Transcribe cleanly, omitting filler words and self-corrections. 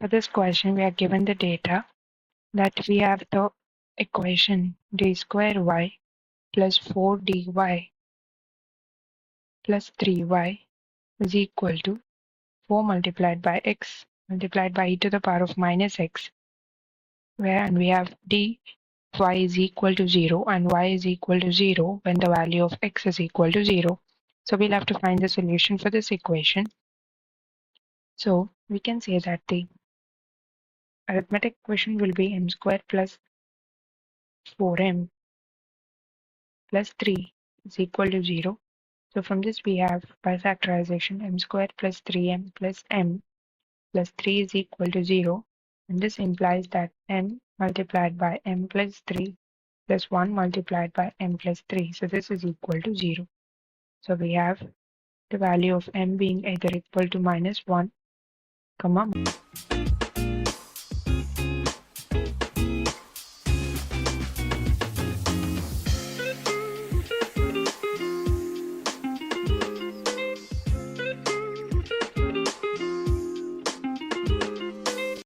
For this question, we are given the data that we have the equation d square y plus 4dy plus 3y is equal to 4 multiplied by x multiplied by e to the power of minus x, where we have dy is equal to 0 and y is equal to 0 when the value of x is equal to 0. So we'll have to find the solution for this equation. So we can say that the arithmetic equation will be m square plus 4m plus 3 is equal to 0. So from this we have by factorization m square plus 3m plus m plus 3 is equal to 0, and this implies that m multiplied by m plus 3 plus 1 multiplied by m plus 3. So this is equal to 0. So we have the value of m being either equal to minus 1,